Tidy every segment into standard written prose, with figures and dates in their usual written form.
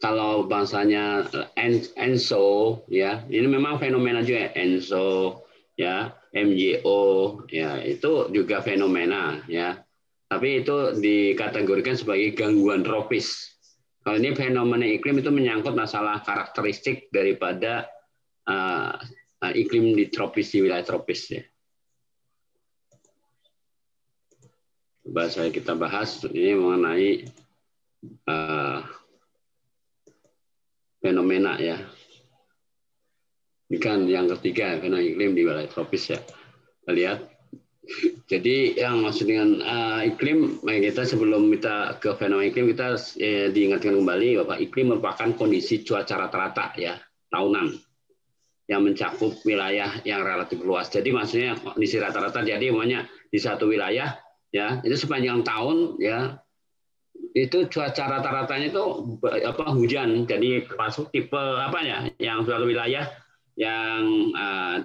kalau bahasanya ENSO ya, ini memang fenomena juga ENSO ya, MJO ya, itu juga fenomena ya. Tapi itu dikategorikan sebagai gangguan tropis. Kalau ini fenomena iklim itu menyangkut masalah karakteristik daripada iklim di tropis, di wilayah tropis ya. Coba kita bahas ini mengenai fenomena ya. Ini kan yang ketiga, fenomena iklim di wilayah tropis ya. Kita lihat. Jadi yang maksud dengan iklim, kita sebelum kita ke fenomena iklim, kita diingatkan kembali bahwa iklim merupakan kondisi cuaca rata-rata ya, tahunan, yang mencakup wilayah yang relatif luas. Jadi maksudnya kondisi rata-rata, jadi umumnya di satu wilayah ya, itu sepanjang tahun ya, itu cuaca rata-ratanya itu hujan. Jadi masuk tipe apa ya, yang suatu wilayah yang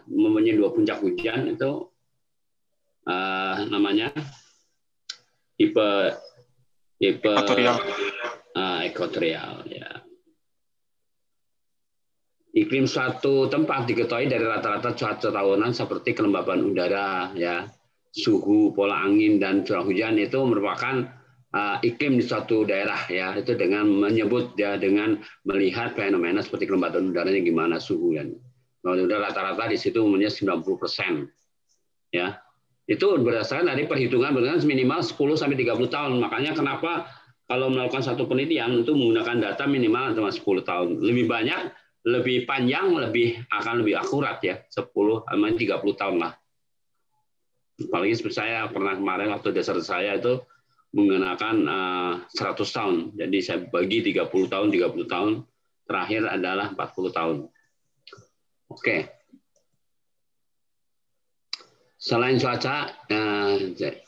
mempunyai dua puncak hujan itu namanya tipe ekuatorial ya. Iklim suatu tempat diketahui dari rata-rata cuaca tahunan seperti kelembaban udara ya, suhu, pola angin, dan curah hujan itu merupakan iklim di suatu daerah ya, itu dengan menyebut ya, dengan melihat fenomena seperti kelembaban udaranya gimana, suhu dan udara rata-rata di situ umumnya 90% ya. Itu berdasarkan dari perhitungan minimal 10 sampai 30 tahun. Makanya kenapa kalau melakukan satu penelitian itu menggunakan data minimal cuma 10 tahun. Lebih banyak, lebih panjang, akan lebih akurat ya, 10 sampai 30 tahun lah. Apalagi seperti saya pernah kemarin waktu dasar saya itu menggunakan 100 tahun. Jadi saya bagi 30 tahun, terakhir adalah 40 tahun. Oke. Selain cuaca,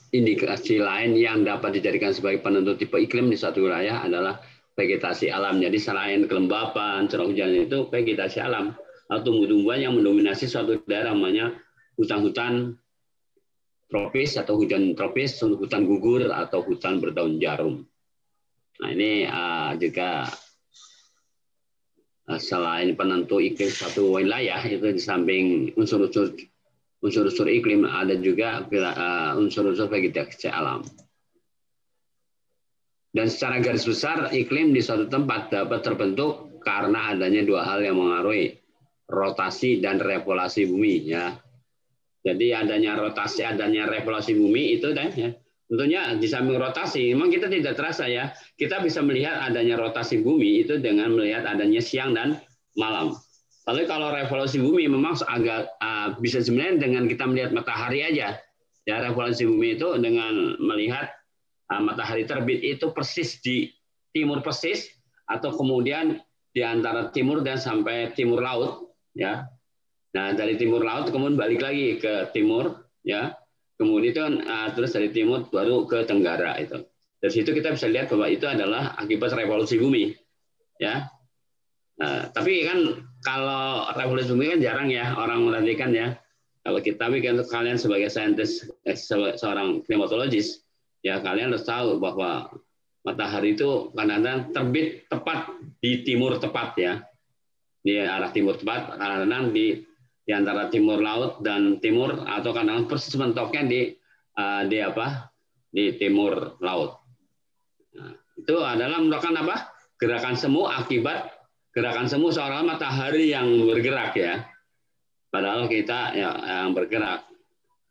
indikasi lain yang dapat dijadikan sebagai penentu tipe iklim di suatu wilayah adalah vegetasi alam. Jadi selain kelembapan, curah hujan itu vegetasi alam atau tumbuh-tumbuhan yang mendominasi suatu daerah, namanya hutan-hutan tropis atau hujan tropis, hutan gugur atau hutan berdaun jarum. Nah ini juga selain penentu iklim suatu wilayah, itu di samping unsur-unsur iklim ada juga unsur-unsur vegetasi alam. Dan secara garis besar iklim di suatu tempat dapat terbentuk karena adanya dua hal yang mengaruhi, rotasi dan revolusi bumi ya. Jadi adanya rotasi, adanya revolusi bumi itu ya, tentunya di samping rotasi, memang kita tidak terasa ya, kita bisa melihat adanya rotasi bumi itu dengan melihat adanya siang dan malam. Tapi kalau revolusi bumi memang agak bisa sebenarnya dengan kita melihat matahari aja. Ya, revolusi bumi itu dengan melihat matahari terbit itu persis di timur persis, atau kemudian di antara timur dan sampai timur laut ya. Nah, dari timur laut kemudian balik lagi ke timur ya. Kemudian terus dari timur baru ke tenggara itu. Dari situ kita bisa lihat bahwa itu adalah akibat revolusi bumi ya. Nah, tapi kan kalau revolusi bumi kan jarang ya orang merhatikan ya. Kalau kita bikin untuk kalian sebagai saintis, seorang klimatologis, ya kalian harus tahu bahwa matahari itu kadang-kadang terbit tepat di timur tepat ya, di arah timur tepat, kadang-kadang di antara timur laut dan timur, atau kadang-kadang persis mentoknya di timur laut. Nah, itu adalah merupakan apa? Gerakan semu akibat gerakan semu seolah matahari yang bergerak ya. Padahal kita ya, yang bergerak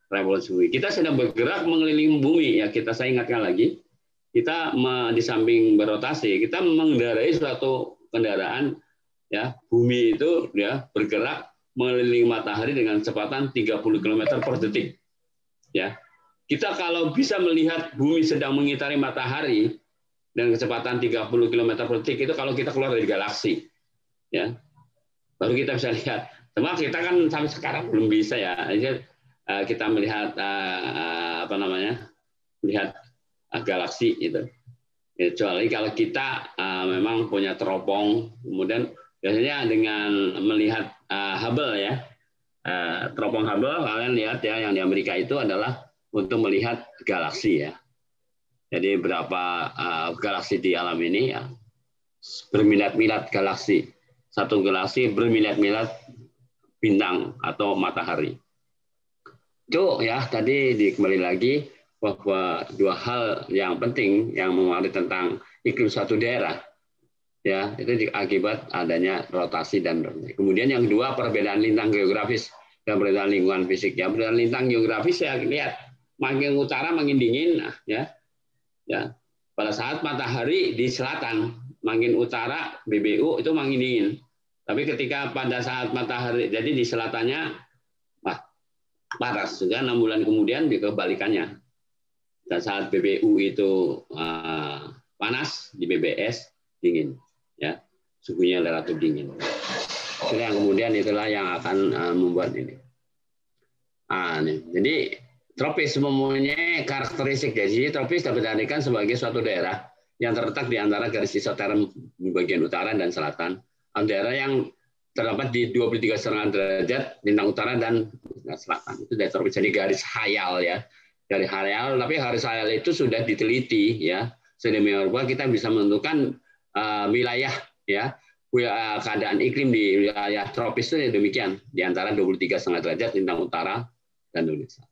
revolusi bumi. Kita sedang bergerak mengelilingi bumi ya. Saya ingatkan lagi, kita di samping berotasi, kita mengendarai suatu kendaraan ya. Bumi itu ya bergerak mengelilingi matahari dengan kecepatan 30 km per detik. Ya. Kita kalau bisa melihat bumi sedang mengitari matahari dengan kecepatan 30 km per detik, itu kalau kita keluar dari galaksi. Ya, baru kita bisa lihat. Cuma kita kan sampai sekarang belum bisa ya. Kita melihat melihat galaksi itu. Kecuali kalau kita memang punya teropong, kemudian biasanya dengan melihat Hubble ya, teropong Hubble kalian lihat ya, yang di Amerika itu adalah untuk melihat galaksi ya. Jadi berapa galaksi di alam ini ya. bermiliat-miliat galaksi. Satu galaksi bermiliat-miliat bintang atau matahari. Itu ya tadi kembali lagi bahwa dua hal yang penting yang mengaruhi tentang iklim suatu daerah ya itu akibat adanya rotasi dan kemudian yang kedua perbedaan lintang geografis dan perbedaan lingkungan fisik. Ya perbedaan lintang geografis saya lihat makin utara makin dingin ya pada saat matahari di selatan makin utara BBU itu makin dingin. Tapi ketika pada saat matahari jadi di selatannya panas, juga 6 bulan kemudian kebalikannya. Dan saat BBU itu panas, di BBS dingin, ya suhunya relatif dingin. Itu yang kemudian itulah yang akan membuat ini. Jadi tropis mempunyai karakteristik. Jadi tropis dapat diartikan sebagai suatu daerah yang terletak di antara garis isoterm di bagian utara dan selatan. Daerah yang terdapat di 23,5 derajat lintang utara dan selatan. Itu dari tropis. Jadi garis hayal ya. Dari hayal, tapi garis hayal itu sudah diteliti ya. Sedemikian rupa kita bisa menentukan wilayah ya. Keadaan iklim di wilayah tropis itu demikian di antara 23,5 derajat lintang utara dan Indonesia.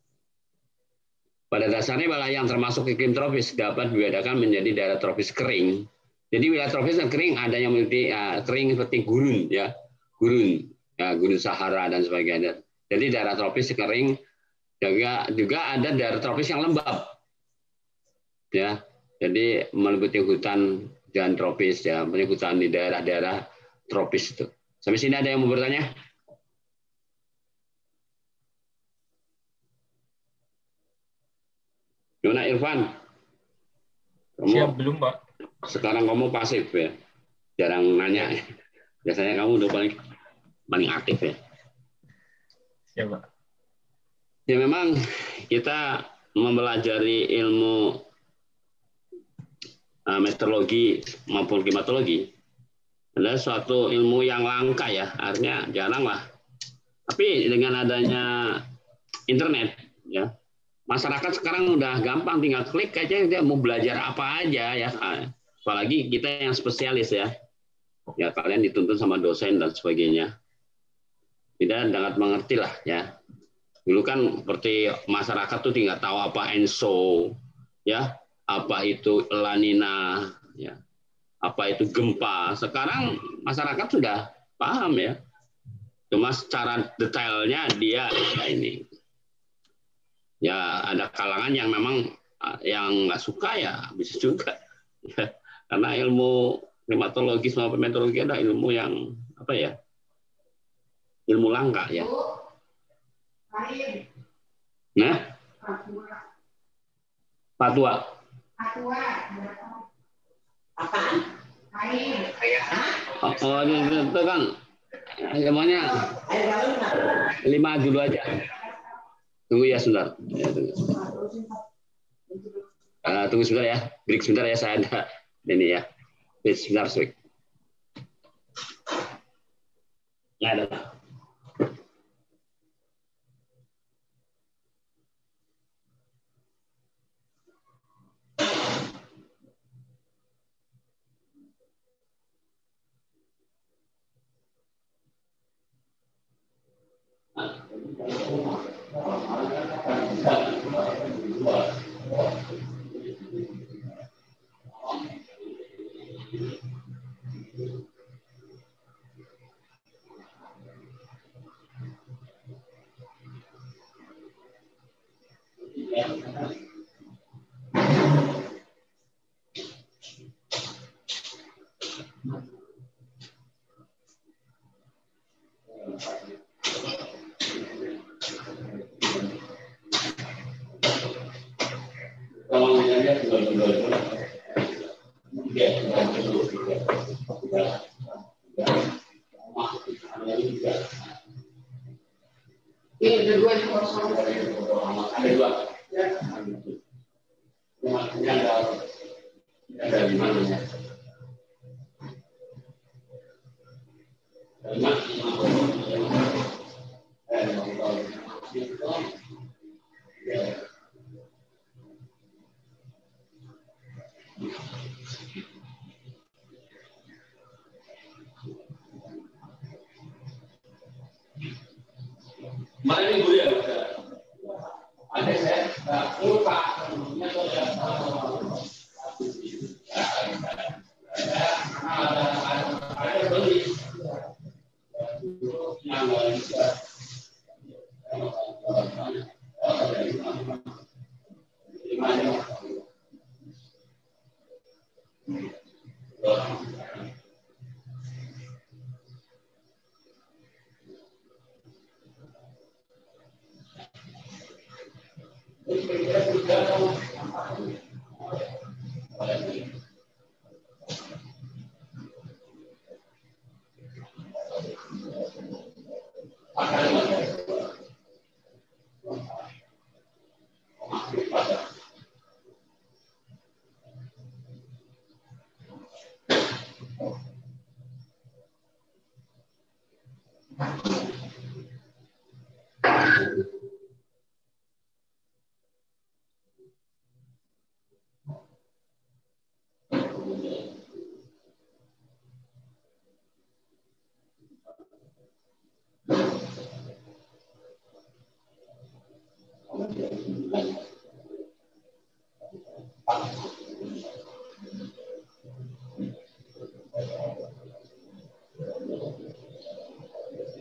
Pada dasarnya wilayah yang termasuk iklim tropis dapat dibedakan menjadi daerah tropis kering. Jadi wilayah tropis yang kering ada yang memiliki kering seperti gurun ya. Gunung Sahara dan sebagainya. Jadi daerah tropis kering, juga ada daerah tropis yang lembab, ya. Jadi meliputi hutan dan tropis, ya, hutan di daerah-daerah tropis itu. Sampai sini ada yang mau bertanya? Gimana Irfan? Siap belum, Pak? Sekarang kamu pasif ya, jarang nanya. Biasanya kamu udah paling aktif ya. Ya, Pak. Ya memang kita mempelajari ilmu meteorologi maupun klimatologi adalah suatu ilmu yang langka ya, artinya jarang lah. Tapi dengan adanya internet ya, masyarakat sekarang udah gampang tinggal klik aja dia mau belajar apa aja ya. Apalagi kita yang spesialis ya. Ya kalian dituntut sama dosen dan sebagainya. Tidak sangat mengerti lah ya. Dulu kan seperti masyarakat tuh tinggal tahu apa ENSO, ya, apa itu La Nina, ya, apa itu gempa. Sekarang masyarakat sudah paham ya. Cuma secara detailnya dia ya ini. Ya ada kalangan yang memang yang nggak suka ya bisa juga. Ya, karena ilmu klimatologi sama meteorologi ada ilmu yang apa ya? Ilmu langka ya. Nah, Patua. Oh, itu kan semuanya 5 dulu aja. Tunggu ya sebentar. Ya, tunggu. Tunggu sebentar ya. Break sebentar ya, saya ada ini ya. Break sebentar, break. Ya, ada.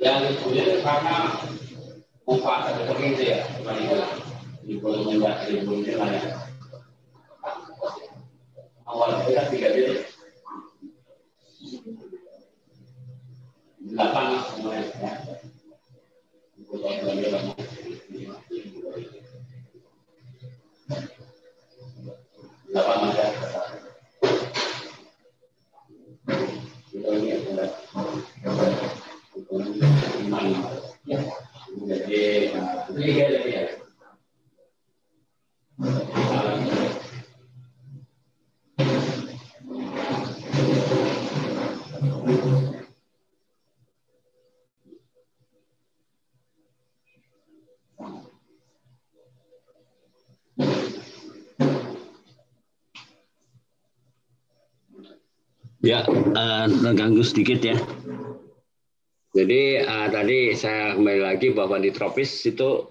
Yang kemudian karena upah seperti itu ya, di volume di volume lain. Awal kita 3 detik, 8 semuanya ya. Ya, terganggu sedikit ya. Jadi tadi saya kembali lagi bahwa di tropis itu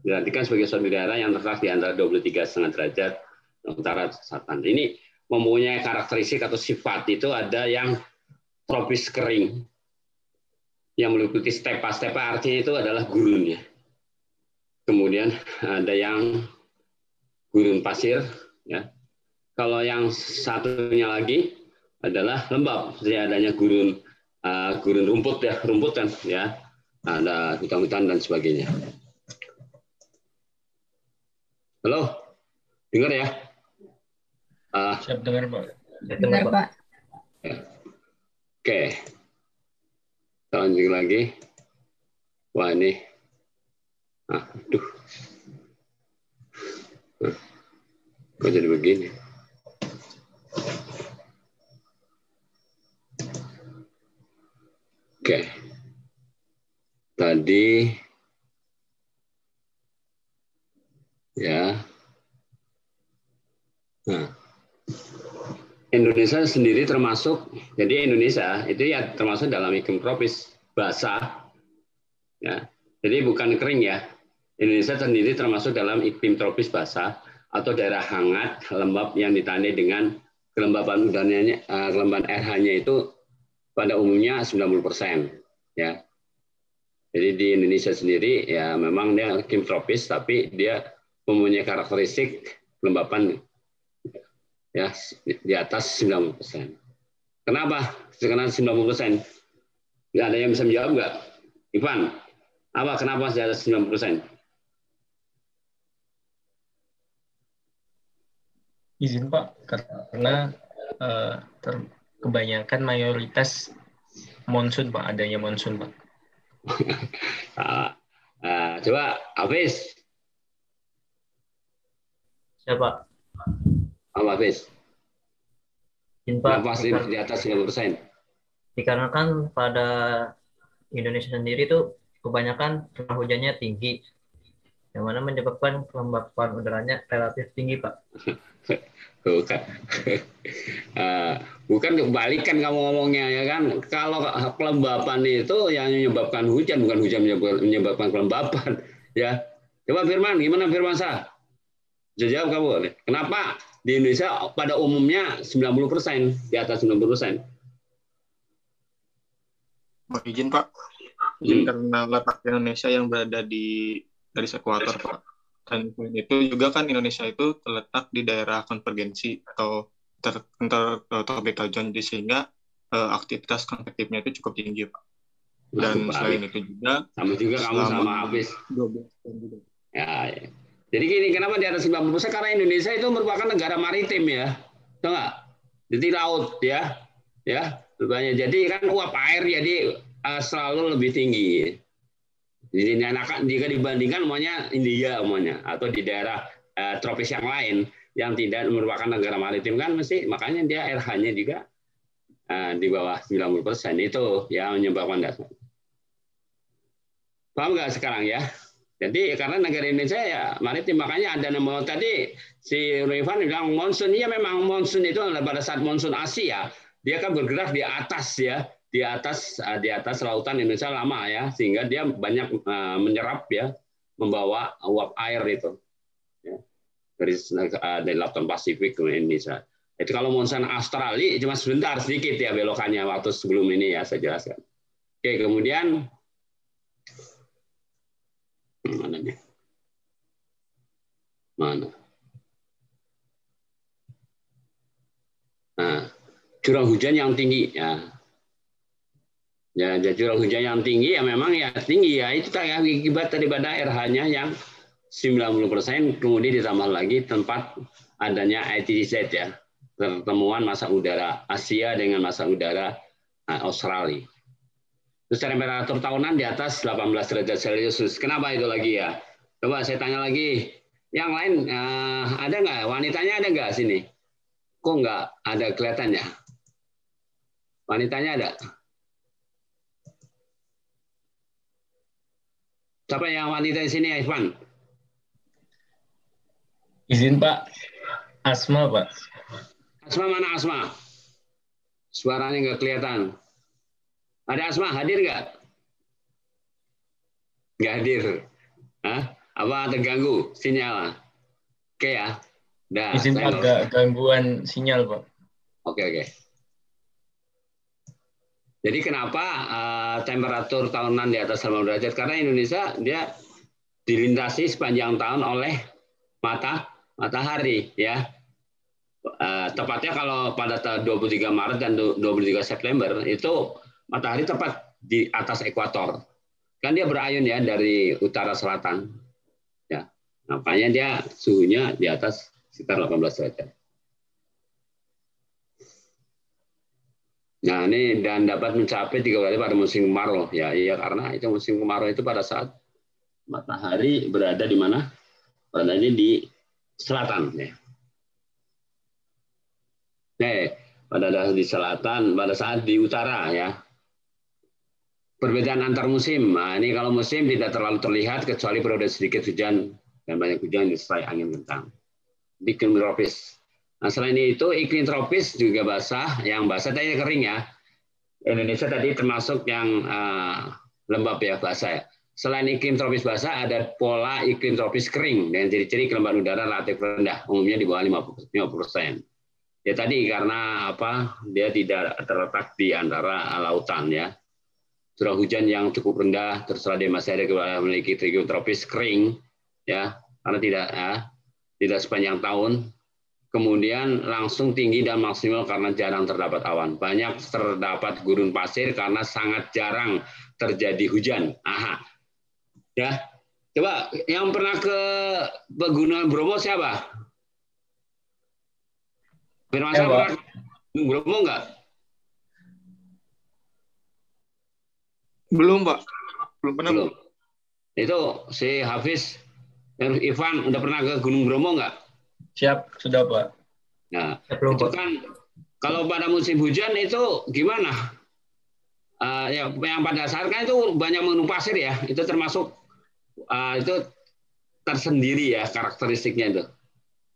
diartikan sebagai suatu daerah yang terletak di antara 23,5 derajat utara selatan. Ini mempunyai karakteristik atau sifat itu ada yang tropis kering, yang meliputi stepa-stepa artinya itu adalah gurun ya. Kemudian ada yang gurun pasir ya. Kalau yang satunya lagi adalah lembab, jadi adanya gurun rumput ya, rumput kan ya, ada hutan-hutan dan sebagainya. Halo, dengar ya? Siap dengar Pak. Dengar Pak. Ya. Oke, kita lanjut lagi. Wah ini, aduh, kok jadi begini? Oke, tadi ya, Indonesia sendiri termasuk, jadi Indonesia itu ya termasuk dalam iklim tropis basah, ya, jadi bukan kering ya. Indonesia sendiri termasuk dalam iklim tropis basah atau daerah hangat lembab yang ditandai dengan kelembaban udaranya, kelembaban RH-nya itu pada umumnya 90%, ya. Jadi di Indonesia sendiri ya memang dia iklim tropis, tapi dia mempunyai karakteristik kelembapan ya di atas 90%. Kenapa? Karena 90%. Nggak ada yang bisa menjawab nggak? Ivan, apa kenapa di atas 90%? Izin Pak, karena kebanyakan mayoritas monsun Pak, adanya monsun Pak. Coba Hafiz. Siapa? Hafiz. Pak, di atas 90%. Dikarenakan pada Indonesia sendiri tuh kebanyakan curah hujannya tinggi, yang mana menyebabkan kelembapan udaranya relatif tinggi Pak. Bukan. Bukan kebalikan kamu ngomongnya ya kan. Kalau kelembapan itu yang menyebabkan hujan, bukan hujan menyebabkan kelembapan. Ya. Coba Firman, gimana Firman Sah? Bisa jawab kamu. Kenapa di Indonesia pada umumnya 90%, di atas 90%? Izin Pak. Izin karena letak Indonesia yang berada di garis ekuator Pak. Dan itu juga kan Indonesia itu terletak di daerah konvergensi atau intertropical zone, sehingga aktivitas konvektifnya itu cukup tinggi Pak. Dan selain itu juga sama juga kamu sama habis. Ya, ya. Jadi gini, kenapa di atas 90%? Karena Indonesia itu merupakan negara maritim ya. Tahu nggak? Jadi laut ya. Ya, rupanya. Jadi kan uap air jadi selalu lebih tinggi. Jadi jika dibandingkan umumnya India umumnya atau di daerah tropis yang lain yang tidak merupakan negara maritim kan mesti makanya dia RH-nya juga di bawah 90% itu yang menyebabkan dasar. Paham nggak sekarang ya? Jadi karena negara Indonesia ya maritim makanya ada nama tadi si Rifan bilang monsun, ya memang monsun itu pada saat monsun Asia dia kan bergerak di atas ya. Di atas lautan Indonesia lama ya, sehingga dia banyak menyerap ya, membawa uap air itu ya, dari lautan Pasifik ke Indonesia. Itu kalau monsun Australia cuma sebentar sedikit ya belokannya waktu sebelum ini ya saya jelaskan. Oke, kemudian mana? Nah, curah hujan yang tinggi ya. Ya, curah hujan yang tinggi ya memang ya tinggi ya itu akibat daripada RH-nya yang 90%, kemudian ditambah lagi tempat adanya ITZ ya, pertemuan massa udara Asia dengan massa udara Australia. Terus temperatur tahunan di atas 18 derajat Celcius. Kenapa itu lagi ya? Coba saya tanya lagi. Yang lain ada nggak? Wanitanya ada nggak sini? Kok nggak ada kelihatannya? Wanitanya ada? Siapa yang wanita di sini, Ivan? Izin Pak, Asma Pak. Asma mana Asma? Suaranya nggak kelihatan. Ada Asma hadir nggak? Nggak hadir. Hah? Apa terganggu sinyal? Oke ya. Dah, Izin Pak, gangguan sinyal Pak. Oke. Jadi kenapa temperatur tahunan di atas 18 derajat? Karena Indonesia dia dilintasi sepanjang tahun oleh matahari ya. Tepatnya kalau pada 23 Maret dan 23 September itu matahari tepat di atas ekuator. Kan dia berayun ya dari utara selatan. Ya. Makanya dia suhunya di atas sekitar 18 derajat. Nah ini dan dapat mencapai 3 kali pada musim kemarau ya, iya karena itu musim kemarau itu pada saat matahari berada di mana? Berada di selatan ya. Pada di selatan, pada saat di utara ya. Perbedaan antar musim. Nah ini kalau musim tidak terlalu terlihat kecuali periode sedikit hujan dan banyak hujan disertai angin kencang. Di iklim tropis. Nah, selain itu iklim tropis juga basah, yang basah tadi kering ya. Indonesia tadi termasuk yang lembab ya, basah ya. Selain iklim tropis basah, ada pola iklim tropis kering dengan ciri-ciri kelembaban udara relatif rendah, umumnya di bawah 50%. Ya tadi karena apa? Dia tidak terletak di antara lautan ya. Curah hujan yang cukup rendah, terserah dia masih ada memiliki iklim tropis kering ya, karena tidak sepanjang tahun. Kemudian langsung tinggi dan maksimal karena jarang terdapat awan. Banyak terdapat gurun pasir karena sangat jarang terjadi hujan. Aha. Ya. Coba yang pernah ke Pegunungan Bromo siapa? Firman Syah pernah ke Bromo enggak? Belum, Pak. Belum pernah. Belum. Itu si Hafiz Ivan udah pernah ke Gunung Bromo enggak? Siap, sudah Pak. Nah, itu kan kalau pada musim hujan itu gimana? Ya, yang pada saat kan itu banyak gunung pasir ya, itu termasuk itu tersendiri ya karakteristiknya itu.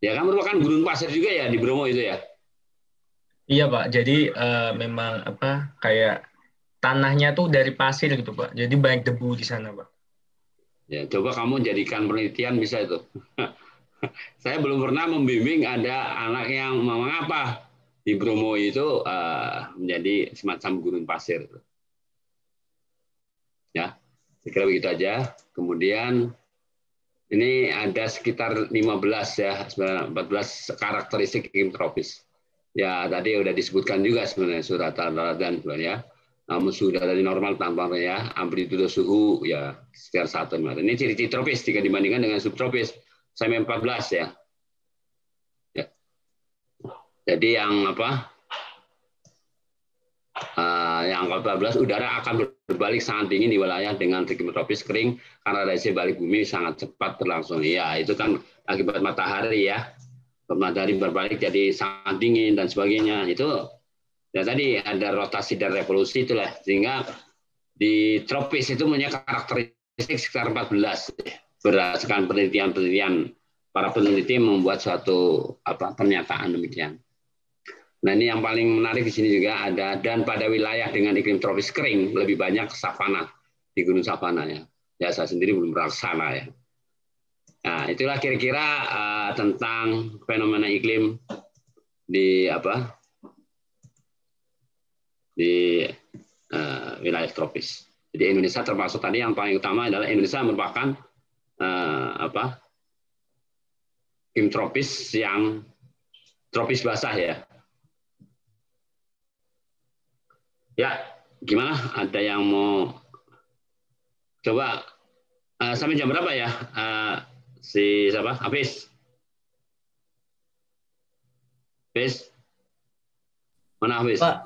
Ya kan merupakan gurun pasir juga ya di Bromo itu ya. Iya Pak, jadi memang apa kayak tanahnya tuh dari pasir gitu Pak. Jadi banyak debu di sana Pak. Ya, coba kamu jadikan penelitian bisa itu. Saya belum pernah membimbing ada anak yang mengapa di Bromo itu menjadi semacam gurun pasir. Ya, saya kira begitu aja. Kemudian ini ada sekitar 15 ya, 14 karakteristik iklim tropis. Ya, tadi udah disebutkan juga sebenarnya surat dan sebenarnya. Namun sudah dari normal tampaknya ya, amplitudo suhu ya sekitar 1. Ini ciri-ciri tropis jika dibandingkan dengan subtropis sampai 14 ya. Ya. Jadi yang apa? Yang ke-14 udara akan berbalik sangat dingin di wilayah dengan iklim tropis kering karena radiasi balik bumi sangat cepat berlangsung. Ya, itu kan akibat matahari ya. Matahari berbalik jadi sangat dingin dan sebagainya. Itu ya tadi ada rotasi dan revolusi itulah sehingga di tropis itu punya karakteristik sekitar 14 berdasarkan penelitian-penelitian para peneliti membuat suatu pernyataan demikian. Nah ini yang paling menarik di sini juga ada dan pada wilayah dengan iklim tropis kering lebih banyak savana di gunung savana ya. Ya saya sendiri belum pernah ke sana ya. Nah itulah kira-kira tentang fenomena iklim di di wilayah tropis. Jadi Indonesia termasuk tadi yang paling utama adalah Indonesia merupakan iklim tropis yang tropis basah ya. Ya, gimana? Ada yang mau coba sampai jam berapa ya? Si siapa? Hafiz. Hafiz. Mana Hafiz? Pak,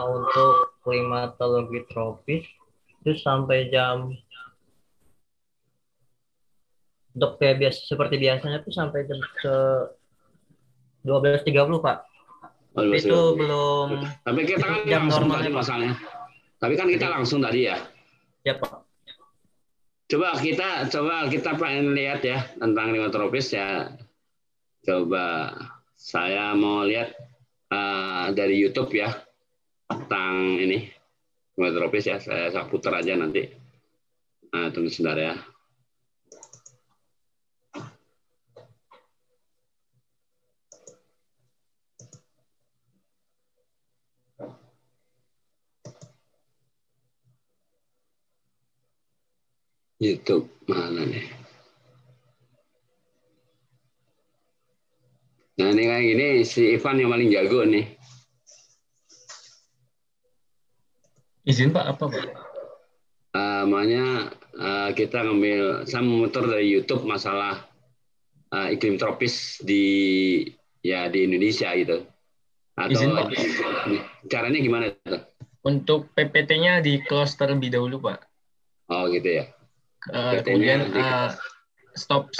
untuk klimatologi tropis itu sampai jam untuk kayak biasa seperti biasanya tuh sampai jam 12.30 Pak. Oh, Itu belum tapi kita kan jam langsung normalnya tadi Pak. masalahnya. Tapi kan kita langsung tadi ya. Ya Pak. Coba kita pengen lihat ya tentang klimat tropis ya. Coba saya mau lihat dari YouTube ya tentang ini klimat tropis ya. Saya putar aja nanti. Tunggu sebentar ya. YouTube mana nih? Nah ini kayak gini si Ivan yang paling jago nih. Izin Pak, apa Pak? Makanya kita ngambil, saya memutar dari YouTube masalah iklim tropis di Indonesia gitu. Atau Izin Pak. Caranya gimana tuh? Untuk PPT-nya di close terlebih dahulu Pak. Oh gitu ya. Kemudian stop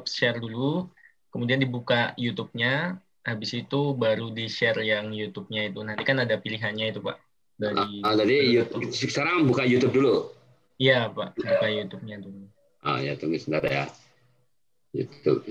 share dulu, kemudian dibuka YouTube-nya, habis itu baru di-share yang YouTube-nya itu. Nanti kan ada pilihannya itu Pak. Tadi sekarang buka YouTube dulu. Iya Pak, buka YouTube-nya dulu. Ya tunggu sebentar ya. YouTube.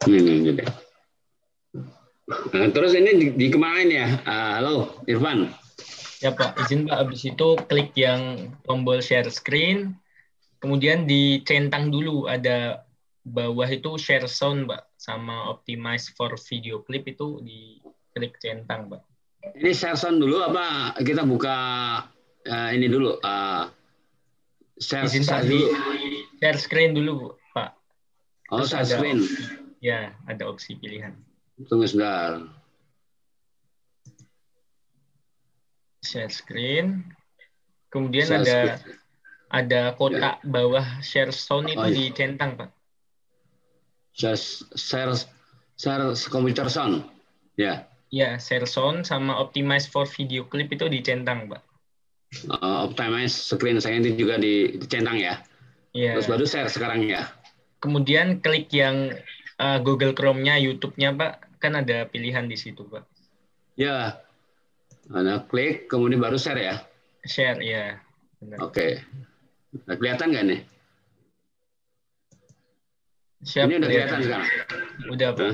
Ini gitu. Nah, terus ini dikemanain ya? Halo, Irfan. Ya Pak, izin Pak, habis itu klik yang tombol share screen, kemudian dicentang dulu, ada bawah itu share sound Pak, sama optimize for video clip itu diklik centang Pak. Ini share sound dulu apa kita buka ini dulu? Share dulu. Share screen dulu Pak. Oh, terus share screen. Ya, ada opsi pilihan. Tunggu sebentar. Share screen. Kemudian Share ada kotak bawah share sound itu dicentang, Pak. Share computer sound. Ya. Ya, share sound sama optimize for video clip itu dicentang, Pak. Optimize screen saya itu juga dicentang ya. Ya. Terus baru share sekarang ya. Kemudian klik yang Google Chrome-nya, YouTube-nya, Pak. Kan ada pilihan di situ, Pak. Ya. Anda klik, kemudian baru share ya? Share, ya. Oke. Nah, kelihatan nggak nih? Siap, ini udah kelihatan sekarang? Udah, Pak.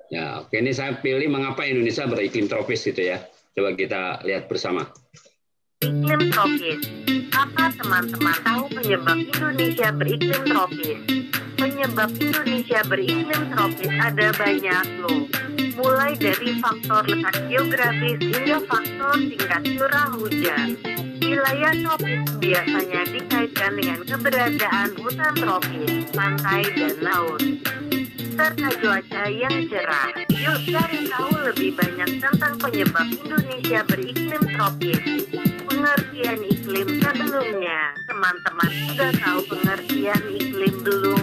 Ya, oke. Ini saya pilih mengapa Indonesia beriklim tropis gitu ya. Coba kita lihat bersama. Iklim tropis. Apa teman-teman tahu penyebab Indonesia beriklim tropis? Penyebab Indonesia beriklim tropis ada banyak loh. Mulai dari faktor letak geografis hingga faktor tingkat curah hujan. Wilayah tropis biasanya dikaitkan dengan keberadaan hutan tropis, pantai, dan laut, serta cuaca yang cerah. Yuk cari tahu lebih banyak tentang penyebab Indonesia beriklim tropis. Pengertian iklim sebelumnya. Teman-teman sudah tahu pengertian iklim belum?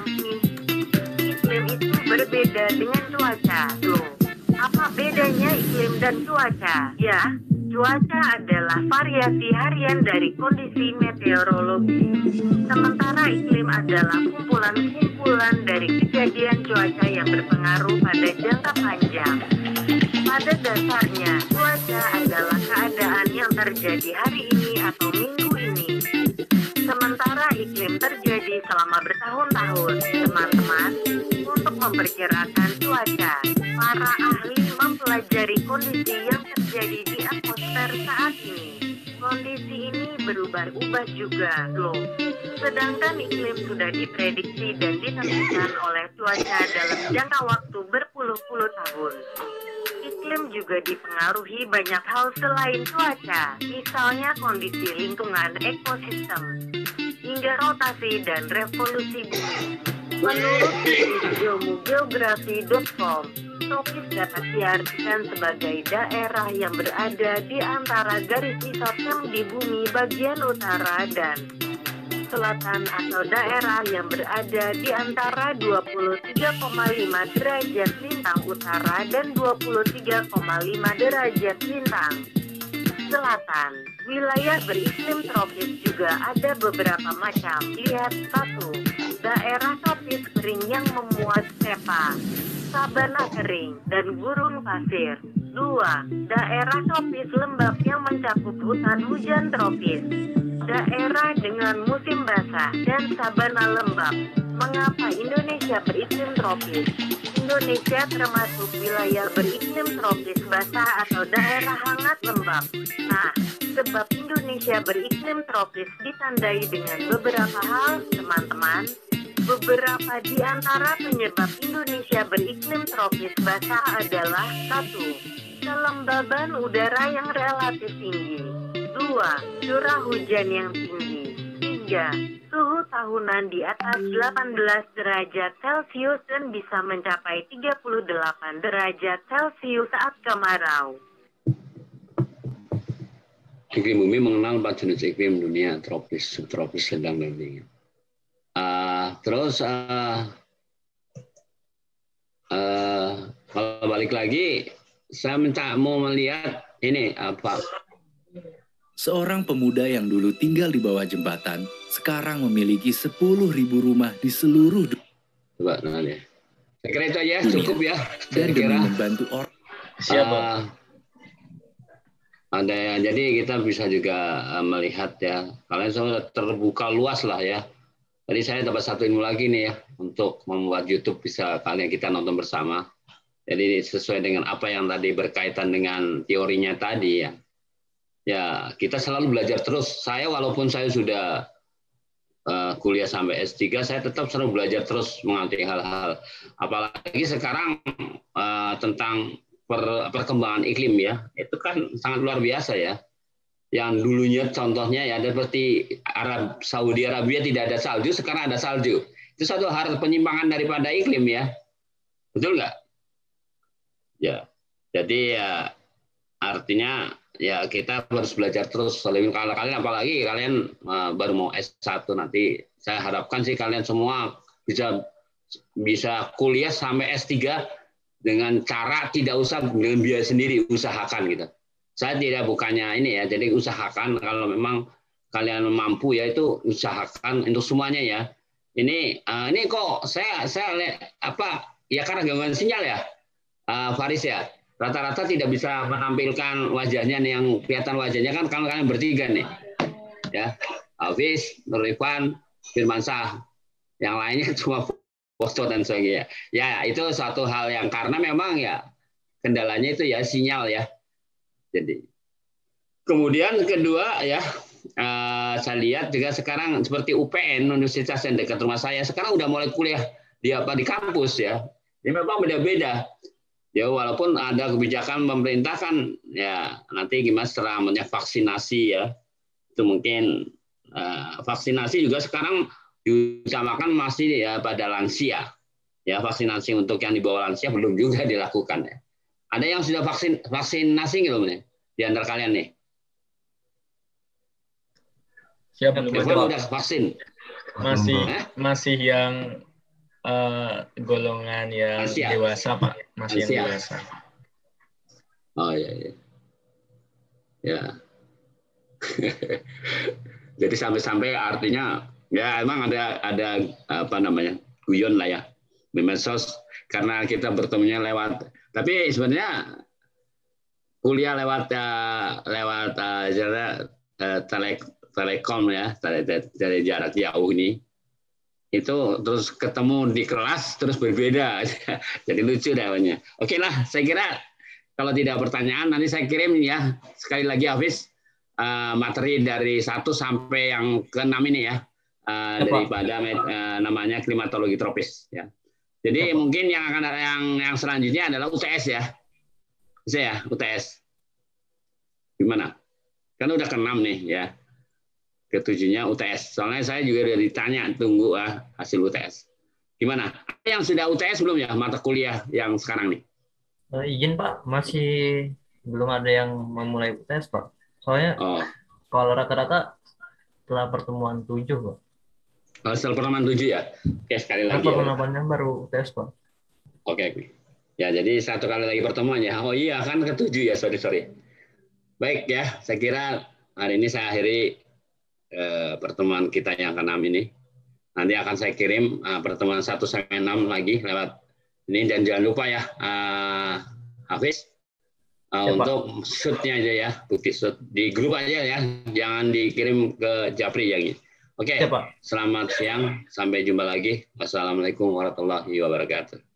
Iklim itu berbeda dengan cuaca. Loh, apa bedanya iklim dan cuaca? Ya, cuaca adalah variasi harian dari kondisi meteorologi. Sementara iklim adalah kumpulan-kumpulan dari kejadian cuaca yang berpengaruh pada jangka panjang. Pada dasarnya, cuaca adalah keadaan yang terjadi hari ini atau minggu ini. Sementara iklim terjadi selama bertahun-tahun. Teman-teman, untuk memperkirakan cuaca, para ahli mempelajari kondisi yang terjadi di atmosfer saat ini. Kondisi ini berubah-ubah juga, loh. Sedangkan iklim sudah diprediksi dan ditentukan oleh cuaca dalam jangka waktu berpuluh-puluh tahun. Iklim juga dipengaruhi banyak hal selain cuaca, misalnya kondisi lingkungan ekosistem, hingga rotasi dan revolusi bumi. Menurut situs ilmugeografi.com, tropis dapat diartikan sebagai daerah yang berada di antara garis isotem di bumi bagian utara dan selatan atau daerah yang berada di antara 23,5 derajat lintang utara dan 23,5 derajat lintang selatan. Wilayah beriklim tropis juga ada beberapa macam. Lihat 1. Daerah tropis kering yang memuat stepa, sabana kering, dan gurun pasir. 2. Daerah tropis lembab yang mencakup hutan hujan tropis. Daerah dengan musim basah dan sabana lembab. Mengapa Indonesia beriklim tropis? Indonesia termasuk wilayah beriklim tropis basah atau daerah hangat lembab. Nah, sebab Indonesia beriklim tropis ditandai dengan beberapa hal, teman-teman. Beberapa di antara penyebab Indonesia beriklim tropis basah adalah 1. Kelembaban udara yang relatif tinggi. 2. Curah hujan yang tinggi. 3. Suhu tahunan di atas 18 derajat Celcius dan bisa mencapai 38 derajat Celcius saat kemarau. Iklim bumi mengenal 4 jenis iklim dunia, tropis, subtropis, sedang, dan dingin. Kalau balik lagi, saya mau melihat ini apa? Seorang pemuda yang dulu tinggal di bawah jembatan, sekarang memiliki 10.000 rumah di seluruh dunia. Coba lihat. Saya kira itu aja, cukup ya. Dan demi membantu orang. Siapa? Jadi kita bisa juga melihat ya, kalian semua terbuka luas lah ya. Jadi saya dapat satu ilmu lagi nih ya untuk membuat YouTube bisa kita nonton bersama. Jadi sesuai dengan apa yang tadi berkaitan dengan teorinya tadi ya. Ya kita selalu belajar terus. Saya walaupun saya sudah kuliah sampai S3, saya tetap selalu belajar terus mengenai hal-hal. Apalagi sekarang tentang perkembangan iklim ya, itu kan sangat luar biasa ya. Yang dulunya contohnya ya seperti Saudi Arabia tidak ada salju, sekarang ada salju. Itu satu hal penyimpangan daripada iklim ya, betul nggak? Ya, jadi ya artinya ya kita harus belajar terus. Kalau kalian apalagi kalian baru mau S1 nanti, saya harapkan sih kalian semua bisa kuliah sampai S3 dengan cara tidak usah dengan biaya sendiri, usahakan gitu. Saya tidak bukannya ini ya, jadi usahakan kalau memang kalian mampu ya itu usahakan untuk semuanya ya. Ini kok saya lihat apa ya karena gangguan sinyal ya, Faris ya. Rata-rata tidak bisa menampilkan wajahnya nih, yang kelihatan wajahnya kan kalau kalian bertiga nih, ya Hafiz, Nur Irfan, Firmansyah, yang lainnya cuma foto dan sebagainya. Ya itu satu hal yang karena memang ya kendalanya itu ya sinyal ya. Jadi, kemudian kedua ya, saya lihat juga sekarang seperti UPN, Universitas yang dekat rumah saya, sekarang udah mulai kuliah di kampus ya. Ini memang beda-beda. Ya walaupun ada kebijakan pemerintah kan, ya nanti gimana setelah vaksinasi ya, itu mungkin vaksinasi juga sekarang diutamakan masih ya pada lansia. Ya vaksinasi untuk yang di bawah lansia belum juga dilakukan ya. Ada yang sudah vaksinasi belum nih di antara kalian nih? Siap belum ada. Udah vaksin? Masih yang golongan yang Asia. Dewasa Pak, masih Asia. Yang dewasa. Oh iya. Ya. Jadi sampai-sampai artinya ya emang ada apa namanya guyon lah ya di medsos karena kita bertemunya lewat. Tapi sebenarnya kuliah lewat telekom ya, dari jarak jauh ini, itu terus ketemu di kelas terus berbeda, jadi lucu deh. Oke lah, saya kira kalau tidak pertanyaan nanti saya kirim ya sekali lagi Hafiz materi dari 1 sampai yang ke-6 ini ya, daripada namanya klimatologi tropis ya. Jadi mungkin yang akan yang selanjutnya adalah UTS ya. Bisa ya, UTS. Gimana? Kan udah ke-6 nih ya. Ke-7-nya UTS. Soalnya saya juga udah ditanya tunggu hasil UTS. Gimana? Ada yang sudah UTS belum ya mata kuliah yang sekarang nih? Izin Pak, masih belum ada yang memulai UTS Pak. Soalnya kalau rata-rata setelah pertemuan 7 Pak. Setelah pertemuan 7 ya? Oke, sekali lagi. Pertemuannya baru UTS Pak. Oke. Ya, jadi satu kali lagi pertemuan ya. Oh iya, kan ke-7 ya, sorry. Baik ya, saya kira hari ini saya akhiri pertemuan kita yang ke-6 ini. Nanti akan saya kirim pertemuan 1 sampai 6 lagi lewat ini, dan jangan lupa ya Hafiz untuk shoot-nya aja ya, bukti shoot di grup aja ya, jangan dikirim ke Japri yang ini. Oke, selamat siang, sampai jumpa lagi. Wassalamualaikum warahmatullahi wabarakatuh.